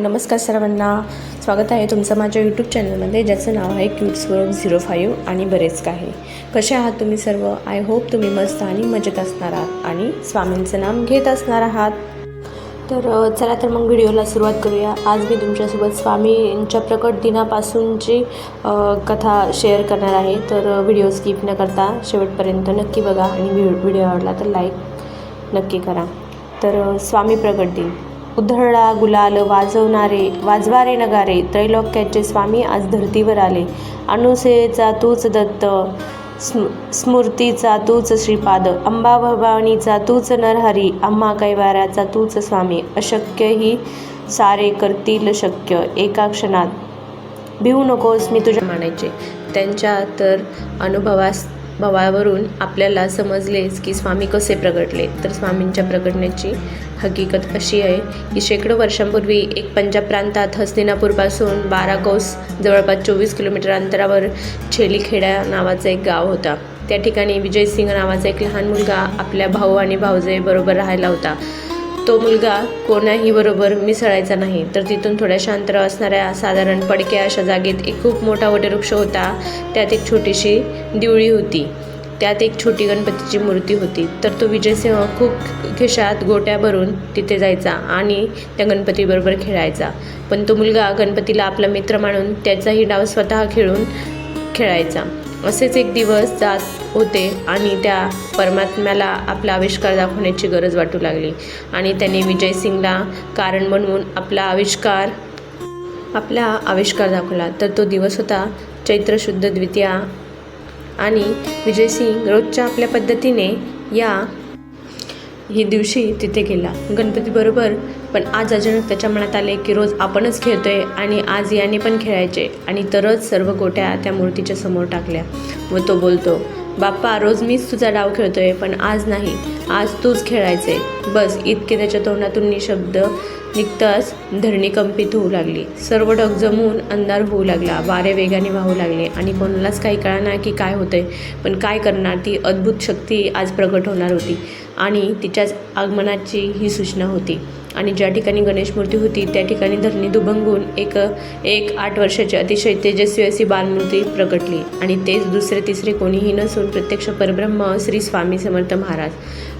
नमस्कार सर्वांना, स्वागत आहे तुमचं माझ्या यूट्यूब चॅनलमध्ये, ज्याचं नाव आहे क्यूट्स वर्ल्ड 05 आणि बरेच काही. कसे आहात तुम्ही सर्व? आय होप तुम्ही मस्त आणि मजेत असणार आहात आणि स्वामींचं नाम घेत असणार आहात. तर चला तर मग व्हिडिओला सुरुवात करूया. आज मी तुमच्यासोबत स्वामींच्या प्रकट दिनापासूनची कथा शेअर करणार आहे. तर व्हिडिओ स्किप न करता शेवटपर्यंत नक्की बघा आणि व्हिडिओ आवडला तर लाईक नक्की करा. तर स्वामी प्रकट दिन. उधळला गुलाल वाजवारे नगारे, त्रैलोक्याचे स्वामी आज धर्तीवर आले. अनुसेचा तूच दत्त, स्मृतीचा तूच श्रीपाद, अंबा भवानीचा तूच नरहरी, आम्हा कैवाऱ्याचा तूच स्वामी. अशक्य ही सारे करतील शक्य एका क्षणात. भिवू नकोस मी तुझ्या मानायचे. त्यांच्या तर अनुभवावरून आपल्याला समजलेच की स्वामी कसे प्रगटले. तर स्वामींच्या प्रगटण्याची हकीकत अशी आहे की शेकडो वर्षांपूर्वी एक पंजाब प्रांतात हस्तिनापूरपासून 12 कोस जवळपास 24 किलोमीटर अंतरावर छेलीखेडा नावाचं एक गाव होता. त्या ठिकाणी विजयसिंग नावाचा एक लहान मुलगा आपल्या भाऊ आणि भावजाईबरोबर राहायला होता. तो मुलगा कोणाही बरोबर मिसळायचा नाही. तर तिथून थोड्याशा अंतरावर असणाऱ्या साधारण पडक्या अशा जागेत एक खूप मोठा वटवृक्ष होता. त्यात एक छोटीशी दिवळी होती. त्यात एक छोटी गणपतीची मूर्ती होती. तर तो विजयसिंह खूप खिशात गोट्या भरून तिथे जायचा आणि त्या गणपतीबरोबर खेळायचा. पण तो मुलगा गणपतीला आपला मित्र मानून त्याचाही डाव स्वतः खेळायचा. असेच एक दिवस जात होते आणि त्या परमात्म्याला आपला आविष्कार दाखवण्याची गरज वाटू लागली आणि त्याने विजयसिंगला कारण बनवून आपला आविष्कार दाखवला. तर तो दिवस होता चैत्र शुद्ध द्वितीया आणि विजयसिंग रोजच्या आपल्या पद्धतीने ही दिवशी तिथे गेला गणपतीबरोबर. पण आज अचानक त्याच्या मनात आले की रोज आपणच खेळतोय आणि आज याने पण खेळायचे. आणि तरच सर्व गोट्या त्या मूर्तीच्या समोर टाकल्या व तो बोलतो, बाप्पा रोज मीच तुझा डाव खेळतोय पण आज नाही, आज तूच खेळायचे. बस इतके त्याच्या तोंडातून निशब्द निघताच धरणी कंपित होऊ लागली. सर्व ढग जमून अंधार होऊ लागला. वारे वेगाने वाहू लागले आणि कोणालाच काही कळेना की काय होतंय. पण काय करणार, ती अद्भुत शक्ती आज प्रकट होणार होती आणि तिच्याच आगमनाची ही सूचना होती. आणि ज्या ठिकाणी गणेश मूर्ती होती त्या ठिकाणी धरणी दुभंगून एक 8 वर्षाची अतिशय तेजस्वी अशी बालमूर्ती प्रकटली. आणि तेच दुसरे तिसरे कोणीही नसून प्रत्यक्ष परब्रह्म श्री स्वामी समर्थ महाराज.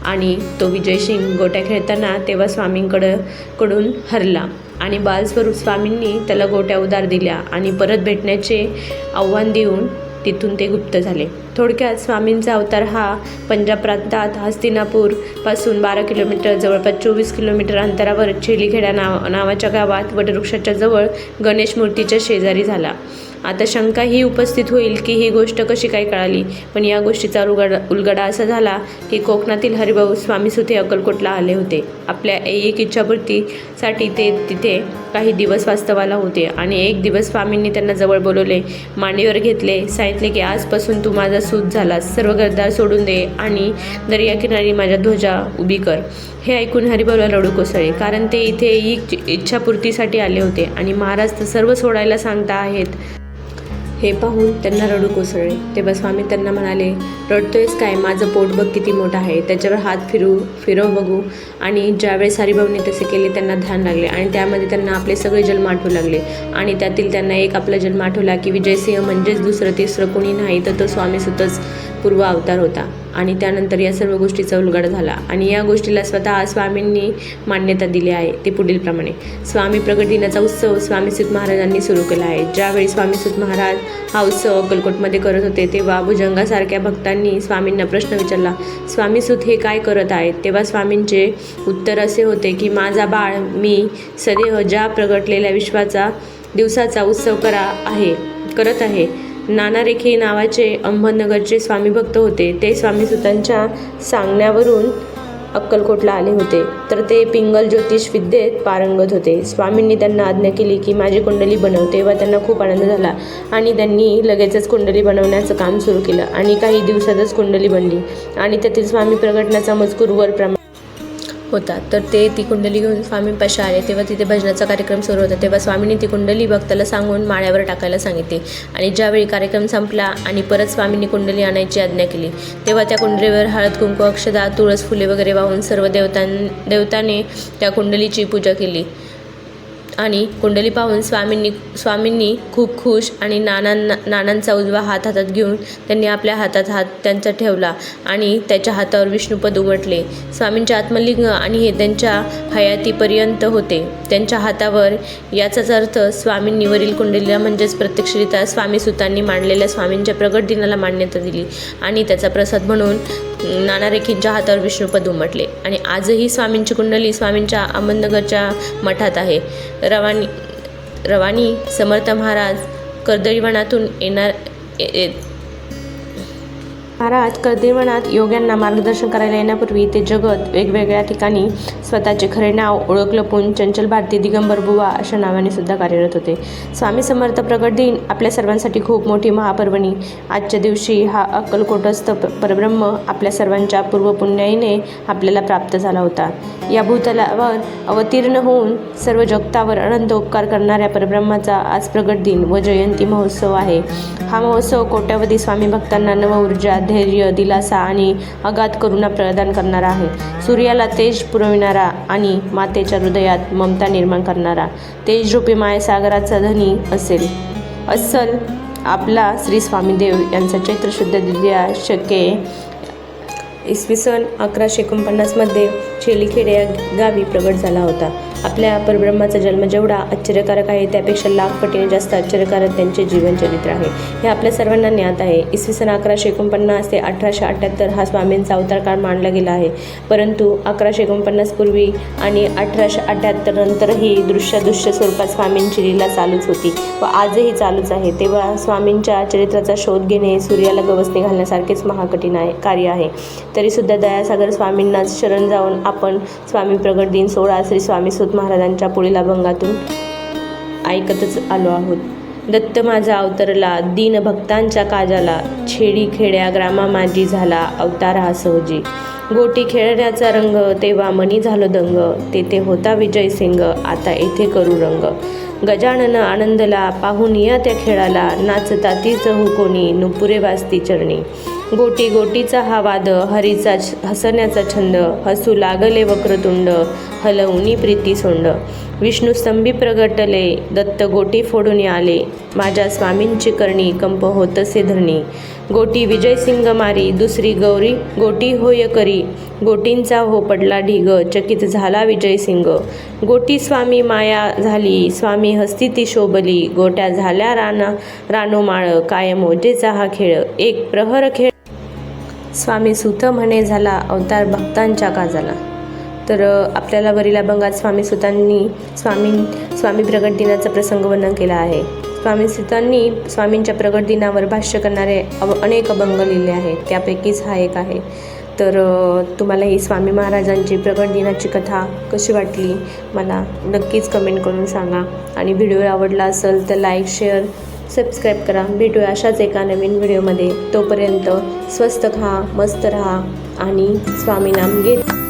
आणि तो विजयसिंग गोट्या खेळताना तेव्हा स्वामींकडून हरला आणि बालस्वरूप स्वामींनी त्याला गोट्या उधार दिल्या आणि परत भेटण्याचे आव्हान देऊन तिथून ते गुप्त झाले. थोडक्यात स्वामींचा अवतार हा पंजाब प्रांतात हस्तिनापूरपासून 12 किलोमीटर जवळपास 24 किलोमीटर अंतरावर छेलीखेडा नावाच्या गावात वटवृक्षाच्या जवळ गणेश मूर्तीच्या शेजारी झाला. आता शंका ही उपस्थित होईल की ही गोष्ट कशी काय कळाली. पण या गोष्टीचा उलगडा असा झाला की कोकणातील हरिभाऊ स्वामीसुते अक्कलकोटला आले होते. आपल्या एक इच्छापूर्तीसाठी ते तिथे काही दिवस वास्तवाला होते. आणि एक दिवस स्वामींनी त्यांना जवळ बोलवले, मांडीवर घेतले, सांगितले की आजपासून तू माझा सूत झालास, सर्व गद्दार सोडून दे आणि दर्याकिनारी माझ्या ध्वजा उभी कर. हे ऐकून हरिभाऊला रडू कोसळले, कारण ते इथे इच्छापूर्तीसाठी आले होते आणि महाराज तर सर्व सोडायला सांगता आहेत. हे पाहून त्यांना रडू कोसळले. तेव्हा स्वामी त्यांना म्हणाले, रडतोयस काय? माझं पोट बघ किती मोठं आहे, त्याच्यावर हात फिरव बघू. आणि ज्यावेळेस हरिभाऊने तसे केले त्यांना ध्यान लागले आणि त्यामध्ये त्यांना आपले सगळे जन्म आठवू लागले. आणि त्यातील त्यांना एक आपला जन्म आठवला की विजयसिंह म्हणजेच दुसरं तिसरं कोणी नाही तर तो स्वामीसुतच पूर्व अवतार होता. आणि त्यानंतर या सर्व गोष्टीचा उलगडा झाला आणि या गोष्टीला स्वतः स्वामींनी मान्यता दिली आहे. ते पुढीलप्रमाणे. स्वामी प्रकट दिनाचा उत्सव स्वामीसूत महाराजांनी सुरू केला आहे. ज्यावेळी स्वामीसूत महाराज हा उत्सव अक्कलकोटमध्ये करत होते तेव्हा भुजंगासारख्या भक्तांनी स्वामींना प्रश्न विचारला, स्वामीसूत हे काय करत आहेत? तेव्हा स्वामींचे उत्तर असे होते की माझा बाळ, मी सदैव ज्या प्रगटलेल्या दिवसाचा उत्सव करत आहे. नाना रेखे नावाचे अहमदनगरचे स्वामी भक्त होते. ते स्वामीसुतांच्या सांगण्यावरून अक्कलकोटला आले होते. तर ते पिंगल ज्योतिष विद्येत पारंगत होते. स्वामींनी त्यांना आज्ञा केली की माझी कुंडली बनव. तेव्हा त्यांना खूप आनंद झाला आणि त्यांनी लगेचच कुंडली बनवण्याचं काम सुरू केलं आणि काही दिवसातच कुंडली बनली. आणि त्यातील स्वामी प्रगटण्याचा मजकूर वरप्रमाणे होता. तर ते ती कुंडली घेऊन स्वामींपाशी आले. तेव्हा तिथे भजनाचा कार्यक्रम सुरू होता. तेव्हा स्वामींनी ती कुंडली भक्ताला सांगून माळ्यावर टाकायला सांगितले. आणि ज्यावेळी कार्यक्रम संपला आणि परत स्वामींनी कुंडली आणायची आज्ञा केली तेव्हा त्या कुंडलीवर हळद कुंकू अक्षदा तुळस फुले वगैरे वाहून सर्व देवताने त्या कुंडलीची पूजा केली. आणि कुंडली पाहून स्वामींनी खूप खुश आणि नानांचा उजवा हात हातात घेऊन त्यांनी आपल्या हातात हात त्यांचा ठेवला आणि त्याच्या हातावर विष्णुपद उमटले. स्वामींचे आत्मलिंग आणि हे त्यांच्या हयातीपर्यंत होते. त्यांच्या हातावर. याचाच अर्थ स्वामींनी वरील कुंडलीला म्हणजेच प्रत्यक्षरित्या स्वामीसुतांनी मांडलेल्या स्वामींच्या प्रगट दिनाला मान्यता दिली आणि त्याचा प्रसाद म्हणून नाना रेखींच्या हातावर विष्णुपद उमटले. आणि आजही स्वामींची कुंडली स्वामींच्या अहमदनगरच्या मठात आहे. रवानी समर्थ महाराज कर्दळीवनातून महाराज कर्दळीवनात योग्यांना मार्गदर्शन करायला येण्यापूर्वी ते जगत वेगवेगळ्या ठिकाणी स्वतःचे खरे नाव ओळख लपवून चंचल भारती दिगंबर बुवा अशा नावाने सुद्धा कार्यरत होते. स्वामी समर्थ प्रगट दिन आपल्या सर्वांसाठी खूप मोठी महापर्वणी. आजच्या दिवशी हा अक्कलकोटस्थ परब्रह्म आपल्या सर्वांच्या पूर्वपुण्याईने आपल्याला प्राप्त झाला होता. या भूतलावर अवतीर्ण होऊन सर्व जगतावर अनंत उपकार करणाऱ्या परब्रह्माचा आज प्रगट दिन व जयंती महोत्सव आहे. हा महोत्सव कोट्यावधी स्वामी भक्तांना नवऊर्जा, धैर्य, दिलासा आणि अगाध करुणा प्रदान करणारा आहे. सूर्याला तेज पुरविणारा आणि मातेच्या हृदयात ममता निर्माण करणारा तेजरूपी मायसागराचा धनी अस्सल आपला श्री स्वामीदेव यांचा चैत्र शुद्ध द्वितीया शके इसवी सन 1149 शेलीखेड या गावी प्रगट झाला होता. आपल्या परब्रह्माचा जन्म जेवढा आश्चर्यकारक आहे त्यापेक्षा लाख पटीने जास्त आश्चर्यकारक त्यांचे जीवनचरित्र आहे. हे आपल्या सर्वांना ज्ञात आहे. इसवी सन 1149 ते 1878 हा स्वामींचा अवतार काळ मानला गेला आहे. परंतु 1149 पूर्वी आणि 1878 नंतरही दृश्य स्वरूपात स्वामींची लीला चालूच होती व आजही चालूच आहे. तेव्हा स्वामींच्या चरित्राचा शोध घेणे सूर्याला गवसणी घालण्यासारखेच महाकठीण कार्य आहे. तरीसुद्धा दयासागर स्वामींनाच शरण जाऊन आपण स्वामी प्रगट दिन सोहळा श्री स्वामी सुत महाराजांच्या पुढील अभंगातून ऐकतच आलो आहोत. दत्त माझा अवतरला दीन भक्तांच्या काजाला, छेडी खेड्या ग्रामा माझी झाला अवतार हा सहजी. गोटी खेळण्याचा रंग तेव्हा मनी झालो दंग, तेथे होता विजय सिंग आता येथे करू रंग. गजानन आनंदला पाहून या त्या खेळाला, नाचता तीच हो कोणी नुपुरे वाजती चरणी. गोटी गोटीचा हा वाद हरीचा हसण्याचा छंद, हसू लागले वक्रतुंड हलवूनी प्रीती सोंड. विष्णुस्तंभी प्रगटले दत्त गोटी फोडून आले, माझ्या स्वामींची करणी कंप होतसे धरणी. गोटी विजयसिंग मारी दुसरी गौरी गोटी होय करी, गोटींचा हो पडला ढिग चकित झाला विजयसिंग. गोटी स्वामी माया झाली स्वामी हस्ती ती शोभली, गोट्या झाल्या रानोमाळ काय मोजेचा हा खेळ. एक प्रहर खेळ स्वामी सुत म्हणे झाला अवतार भक्तांच्या काजाला. तर आपल्याला वरील अभंगात स्वामीसुतांनी स्वामी प्रगट दिनाचा प्रसंग वर्णन केला आहे. स्वामीसुतांनी स्वामींच्या प्रगट दिनावर भाष्य करणारे अनेक अभंग लिहिले आहेत. त्यापैकीच हा एक आहे. तर तुम्हाला ही स्वामी महाराजांची प्रगट दिनाची कथा कशी वाटली मला नक्कीच कमेंट करून सांगा. आणि व्हिडिओ आवडला असेल तर लाईक, शेअर, सबस्क्राईब करा. भेटूया अशाच एका नवीन व्हिडिओमध्ये. तोपर्यंत स्वस्त खा, मस्त राहा आणि स्वामी नाम घेत